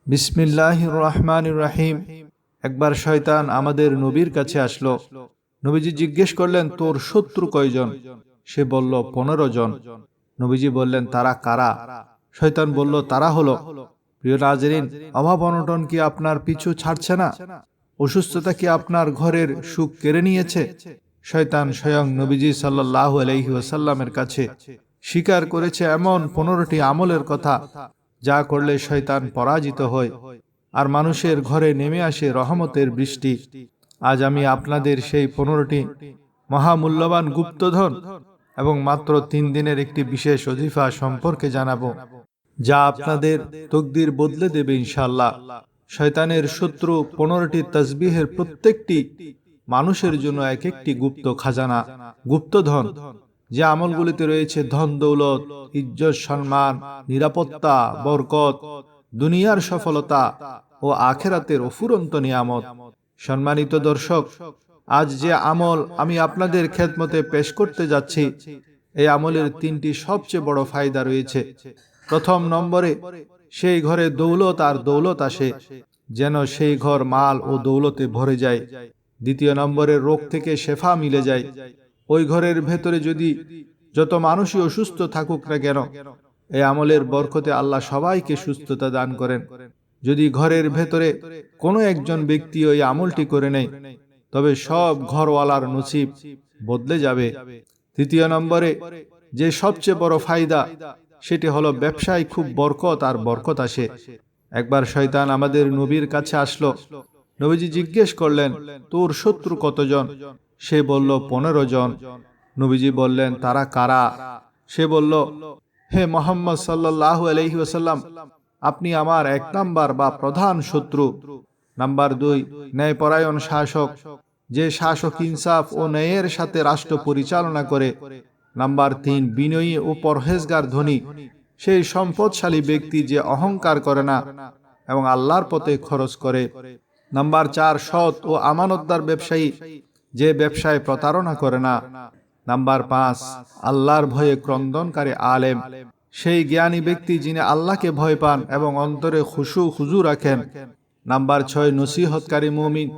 বিসমিল্লাহির রহমানির রহিম। একবার শয়তান আমাদের নবীর কাছে আসলো। নবীজি জিজ্ঞেস করলেন, তোর শত্রু কয়জন? সে বলল, 15 জন। নবীজি বললেন, তারা কারা? শয়তান বলল, তারা হলো, প্রিয় নাজরিন, অভাব অনটন কি আপনার পিছু ছাড়ছে না? অসুস্থতা কি আপনার ঘরের সুখ কেড়ে নিয়েছে? শয়তান স্বয়ং নবীজি সাল্লাল্লাহু আলাইহি ওয়াসাল্লামের কাছে স্বীকার করেছে এমন 15টি আমলের কথা, যা করলে শয়তান পরাজিত হয় আর মানুষের ঘরে নেমে আসে রহমতের বৃষ্টি। আজ আমি আপনাদের সেই 15টি মহামূল্যবান গুপ্তধন এবং মাত্র 3 দিনের একটি বিশেষ ওজিফা সম্পর্কে জানাবো, যা আপনাদের তকদির বদলে দেবে ইনশাআল্লাহ। শয়তানের শত্রু 15টি তাসবিহের প্রত্যেকটি মানুষের জন্য এক একটি গুপ্ত খাজানা, গুপ্তধন, যে আমলগুলিতে রয়েছে ধন দৌলত, ইজ্জত সম্মান, নিরাপত্তা, বরকত, দুনিয়ার সফলতা ও আখেরাতের অফুরন্ত নিয়ামত। সম্মানিত দর্শক, আজ যে আমল আমি আপনাদের খেদমতে পেশ করতে যাচ্ছি, এই আমলের 3টি সবচেয়ে বড় ফায়দা রয়েছে। প্রথম নম্বরে, সেই ঘরে দৌলত আর দৌলত আসে, যেন সেই ঘর মাল ও দৌলতে ভরে যায়। দ্বিতীয় নম্বরে, রোগ থেকে শেফা মিলে যায়। ওই ঘরের ভেতরে যদি যত মানুষই অসুস্থ থাকুক না কেন, এই আমলের বরকতে আল্লাহ সবাইকে সুস্থতা দান করেন। যদি ঘরের ভেতরে কোনো একজন ব্যক্তি ওই আমলটি করে নেয়, তবে সব ঘরওয়ালার নসিব বদলে যাবে। তৃতীয় নম্বরে, যে সবচেয়ে বড় ফায়দা, সেটি হলো ব্যবসায় খুব বরকত আর বরকত আসে। একবার শয়তান আমাদের নবীর কাছে আসলো। নবীজি জিজ্ঞেস করলেন, তোর শত্রু কতজন? সে বলল, 15 জন। নবীজি বললেন, তারা কারা? সে বলল, হে মোহাম্মদ সাল্লাল্লাহু আলাইহি ওয়াসাল্লাম, আপনি আমার 1 নাম্বার বা প্রধান শত্রু। নাম্বার 2, ন্যায়পরায়ণ শাসক, যে শাসক ইনসাফ ও ন্যায়ের সাথে রাষ্ট্র পরিচালনা করে। নাম্বার 3, বিনয়ী ও পরহেজগার ধনী, সেই সম্পদশালী ব্যক্তি যে অহংকার করে না এবং আল্লাহর পথে খরচ করে। নাম্বার 4, সৎ ও আমানতদার ব্যবসায়ী, যে ব্যবসায় প্রতারণা করে না। নাম্বার 5, আল্লাহর ভয়ে ক্রন্দনকারী আলেম, সেই জ্ঞানী ব্যক্তি যিনি আল্লাহকে ভয় পান এবং অন্তরে খুশু খুজু রাখেন। নাম্বার 6, নসিহতকারী মুমিন,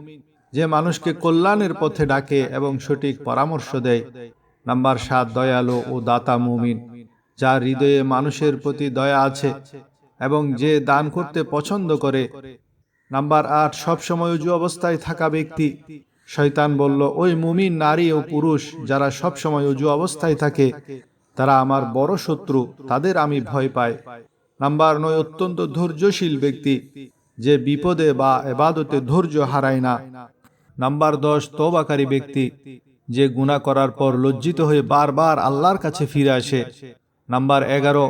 যে মানুষকে কল্যাণের পথে ডাকে এবং সঠিক পরামর্শ দেয়। নাম্বার 7, দয়ালু ও দাতা মুমিন, যার হৃদয়ে মানুষের প্রতি দয়া আছে এবং যে দান করতে পছন্দ করে। নাম্বার 8, সবসময় উজু অবস্থায় থাকা ব্যক্তি। শয়তান বলল, ওই মুমিন নারী ও পুরুষ যারা সবসময় উজু অবস্থায় থাকে, তারা আমার বড় শত্রু, তাদের আমি ভয় পাই। নাম্বার 9, অত্যন্ত ধৈর্যশীল ব্যক্তি, যে বিপদে বা ইবাদতে ধৈর্য হারায় না। নাম্বার 10, তওবাকারী ব্যক্তি, যে গুনাহ করার পর লজ্জিত হয়ে বারবার আল্লাহর কাছে ফিরে আসে। নাম্বার 11,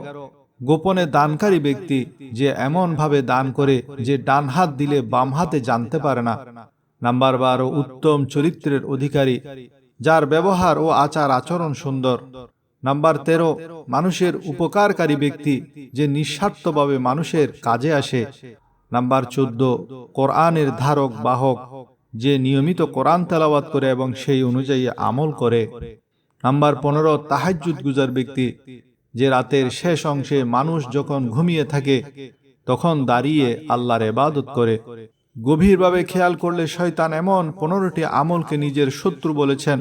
গোপনে দানকারী ব্যক্তি, যে এমন ভাবে দান করে যে ডান হাত দিলে বাম হাতে জানতে পারে না। নাম্বার 12, উত্তম চরিত্রের অধিকারী, যার ব্যবহার ও আচার আচরণ সুন্দর। নাম্বার 13, মানুষের উপকারকারী ব্যক্তি, যে নিঃস্বার্থভাবে মানুষের কাজে আসে। নাম্বার 14, কোরআনের ধারক বাহক, যে নিয়মিত কোরআন তেলাওয়াত করে এবং সেই অনুযায়ী আমল করে। নাম্বার 15, তাহাজ্জুদ গুজার ব্যক্তি, যে রাতের শেষ অংশে মানুষ যখন ঘুমিয়ে থাকে তখন দাঁড়িয়ে আল্লাহর ইবাদত করে। গভীরভাবে খেয়াল করলে শয়তান এমন 15টি আমলকে নিজের শত্রু বলেছেন,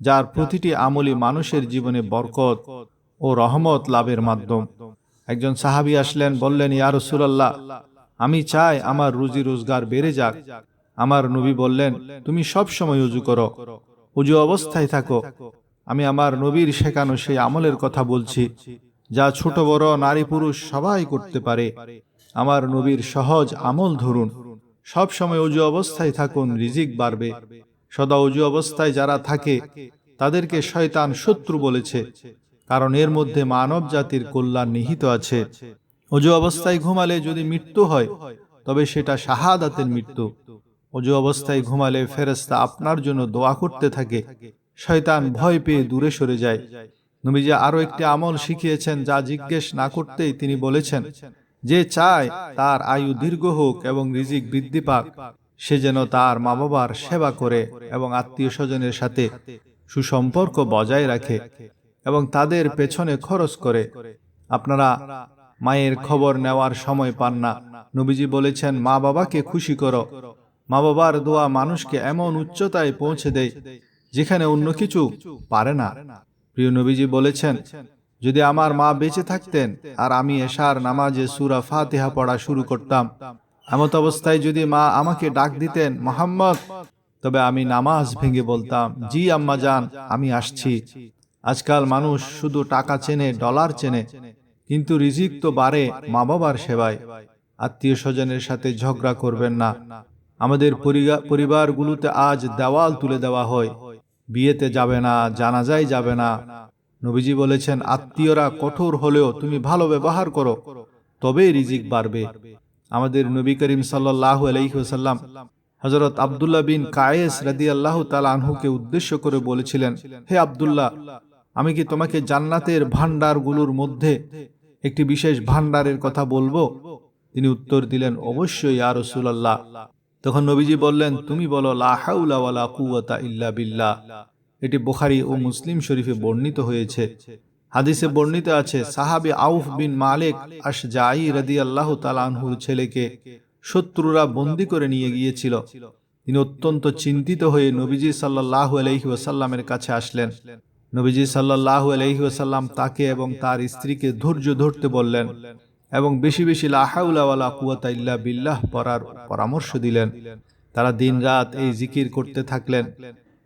যার প্রতিটি আমলই মানুষের জীবনে বরকত ও রহমত লাভের মাধ্যম। একজন সাহাবী আসলেন, বললেন, ইয়া রাসূলুল্লাহ, আমি চাই আমার রুজি রোজগার বেড়ে যাক। আমার নবী বললেন, তুমি সব সময় উজু করো, উজু অবস্থায় থাকো। আমি আমার নবীর শেখানো সেই আমলের কথা বলছি, যা ছোট বড় নারী পুরুষ সবাই করতে পারে। আমার নবীর সহজ আমল ধরুন, সব সময় উজু অবস্থায় থাকুন, রিজিক বাড়বে। সদা উজু অবস্থায় যারা থাকে তাদেরকে শয়তান শত্রু বলেছে, কারণ এর মধ্যে মানব জাতির কল্যাণ নিহিত আছে। উজু অবস্থায় ঘুমালে যদি মৃত্যু হয়, তবে সেটা শাহাদাতের মৃত্যু। উজু অবস্থায় ঘুমালে ফেরেশতা আপনার জন্য দোয়া করতে থাকে, শয়তান ভয় পেয়ে দূরে সরে যায়। নবীজি আরো একটি আমল শিখিয়েছেন, যা জিজ্ঞেস না করতেই তিনি বলেছেন, যে চায় তার আয়ু দীর্ঘ হোক এবং রিজিক বৃদ্ধি পাক, সে যেন তার মা বাবার সেবা করে এবং আত্মীয় স্বজনের সাথে সুসম্পর্ক বজায় রাখে এবং তাদের পেছনে খরচ করে। আপনারা মায়ের খবর নেওয়ার সময় পান না, নবীজি বলেছেন, মা বাবাকে খুশি করো। মা বাবার দোয়া মানুষকে এমন উচ্চতায় পৌঁছে দেয় যেখানে অন্য কিছু পারে না। প্রিয় নবীজি বলেছেন, যদি আমার মা বেঁচে থাকতেন আর আমি এশার নামাজে সূরা ফাতিহা পড়া শুরু করতাম, এমত অবস্থায় যদি মা আমাকে ডাক দিতেন মুহাম্মদ, তবে আমি নামাজ ভেঙে বলতাম, জি আম্মা জান, আমি আসছি। আজকাল মানুষ শুধু টাকা চেনে, ডলার চেনে, কিন্তু রিজিক তো বাড়ে মা বাবার সেবায়। আত্মীয় স্বজনের সাথে ঝগড়া করবেন না। আমাদের পরিবারগুলোতে আজ দেওয়াল তুলে দেওয়া হয়, বিয়েতে যাবে না, জানাজায় যাবে না। নবীজি বলেছেন, আত্মীয়রা কঠোর হলেও তুমি ভালো ব্যবহার করো, তবেই রিজিক বাড়বে। আমাদের নবী করিম সাল্লাল্লাহু আলাইহি ওয়াসাল্লাম হযরত আব্দুল্লাহ বিন কায়েস রাদিয়াল্লাহু তাআলা আনহুকে উদ্দেশ্য করে বলেছিলেন, হে আব্দুল্লাহ, আমি কি তোমাকে জান্নাতের ভান্ডারগুলোর মধ্যে একটি বিশেষ ভান্ডারের কথা বলবো? তিনি উত্তর দিলেন, অবশ্যই ইয়া রাসূলুল্লাহ। তখন নবীজি বললেন, তুমি বলো, লা হাওলা ওয়ালা কুওয়াতা ইল্লা বিল্লাহ। এটি বুখারী ও মুসলিম শরীফে বর্ণিত হয়েছে। হাদিসে বর্ণিত আছে, সাহাবী আউফ বিন মালিক আশজাঈ রাদিয়াল্লাহু তাআলা আনহুর ছেলেকে শত্রুরা বন্দী করে নিয়ে গিয়েছিল। তিনি অত্যন্ত চিন্তিত হয়ে নবীজি সাল্লাল্লাহু আলাইহি ওয়াসাল্লামের কাছে আসলেন। নবীজি সাল্লাল্লাহু আলাইহি ওয়াসাল্লাম তাকে এবং তার স্ত্রীকে ধৈর্য ধরতে বললেন এবং বেশি বেশি লা হাওলা ওয়ালা কুওয়াতা ইল্লা বিল্লাহ পড়ার পরামর্শ দিলেন। তারা দিনরাত এই জিকির করতে থাকলেন।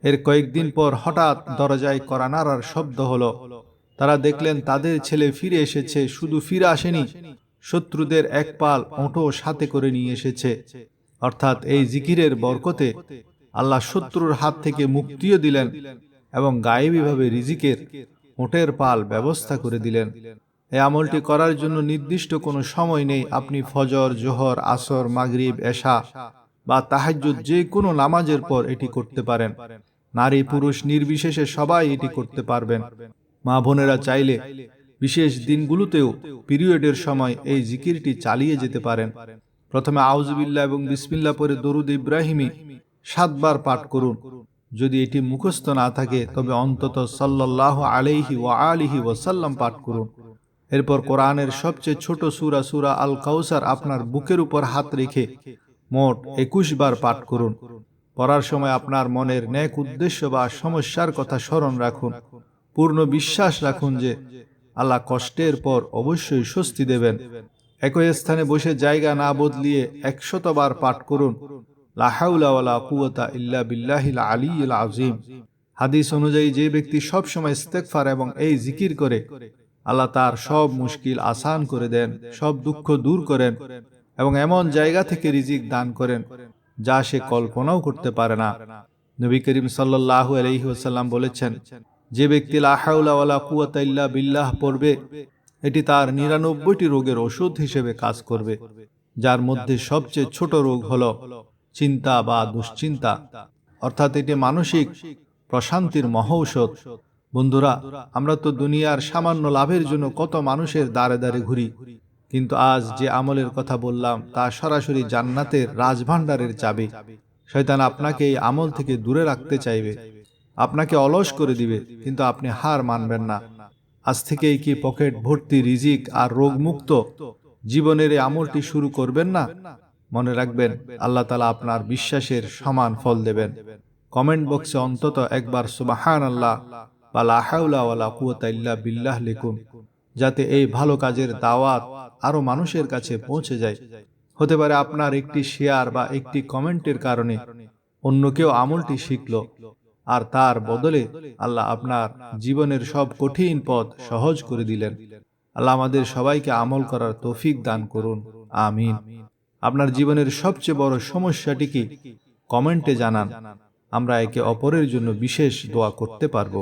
এর কয়েকদিন পর হঠাৎ দরজায় কড়া নাড়ার শব্দ হলো। তারা দেখলেন তাদের ছেলে ফিরে এসেছে। শুধু ফিরে আসেনি, শত্রুদের এক পাল ওঁটও সাথে করে নিয়ে এসেছে। অর্থাৎ এই জিকিরের বরকতে আল্লাহ শত্রুর হাত থেকে মুক্তিও দিলেন এবং গায়েবীভাবে রিজিকের ওঁটের পাল ব্যবস্থা করে দিলেন। এই আমলটি করার জন্য নির্দিষ্ট কোনো সময় নেই। আপনি ফজর, জোহর, আসর, মাগরিব, এশা বা তাহাজ্জুদ যে কোনো নামাজের পর এটি করতে পারেন। নারী পুরুষ নির্বিশেষে সবাই এটি করতে পারবেন। মা বোনেরা চাইলে বিশেষ দিনগুলোতেও পিরিয়ডের সময় এই জিকিরটি চালিয়ে যেতে পারেন। প্রথমে আউযুবিল্লাহ এবং বিসমিল্লাহ পরে দরুদ ইব্রাহিমি 7 বার পাঠ করুন। যদি এটি মুখস্থ না থাকে তবে অন্তত সাল্লাল্লাহু আলাইহি ওয়া আলিহি ওয়াসাল্লাম পাঠ করুন। এরপর কোরআনের সবচেয়ে ছোট সূরা সূরা আল কাউসার আপনার বুকের উপর হাত রেখে মোট 21 বার পাঠ করুন। পড়ার সময় আপনার মনের নেক উদ্দেশ্য বা সমস্যার কথা স্মরণ রাখুন। পূর্ণ বিশ্বাস রাখুন যে আল্লাহ কষ্টের পর অবশ্যই স্বস্তি দেবেন। একই স্থানে বসে জায়গা না বদলিয়ে 100 বার পাঠ করুন, লা হাওলা ওয়ালা কুওয়াতা ইল্লা বিল্লাহিল আলিয়্যিল আযীম। হাদিস অনুযায়ী যে ব্যক্তি সব সময় ইস্তেগফার এবং এই জিকির করে, আল্লাহ তার সব মুশকিল আসান করে দেন, সব দুঃখ দূর করেন এবং এমন জায়গা থেকে রিজিক দান করেন যা সে কল্পনাও করতে পারে না। নবী করিম সাল্লাল্লাহু আলাইহি ওয়াসাল্লাম বলেছেন, যে ব্যক্তি লা হাওলা ওয়ালা কুওয়াতা ইল্লা বিল্লাহ পড়বে, এটি তার 99টি রোগের ওষুধ হিসেবে কাজ করবে, যার মধ্যে সবচেয়ে ছোট রোগ হলো চিন্তা বা দুশ্চিন্তা। অর্থাৎ এটি মানসিক প্রশান্তির মহৌষধ। বন্ধুরা, আমরা তো দুনিয়ার সামান্য লাভের জন্য কত মানুষের দ্বারে দ্বারে ঘুরি, কিন্তু আজ যে আমলের কথা বললাম তা সরাসরি জান্নাতের রাজভাণ্ডারের চাবি। শয়তান আপনাকে এই আমল থেকে দূরে রাখতে চাইবে, আপনাকে অলস করে দিবে, কিন্তু আপনি হার মানবেন না। আজ থেকেই কি পকেট ভর্তি রিজিক আর রোগমুক্ত জীবনের এই আমলটি শুরু করবেন না? মনে রাখবেন, আল্লাহ তাআলা আপনার বিশ্বাসের সমান ফল দেবেন। কমেন্ট বক্সে অন্তত একবার সুবহানাল্লাহ বা লা হাওলা ওয়ালা কুওয়াতা ইল্লা বিল্লাহ লিখুন, যাতে এই ভালো কাজের দাওয়াত আরো মানুষের কাছে পৌঁছে যায়। হতে পারে আপনার একটি শেয়ার বা একটি কমেন্টের কারণে অন্য কেউ আমলটি শিখল, আর তার বদলে আল্লাহ আপনার জীবনের সব কঠিন পথ সহজ করে দিলেন। আল্লাহ আমাদের সবাইকে আমল করার তৌফিক দান করুন, আমিন। আপনার জীবনের সবচেয়ে বড় সমস্যাটি কি? কমেন্টে জানান, আমরা একে অপরের জন্য বিশেষ দোয়া করতে পারবো।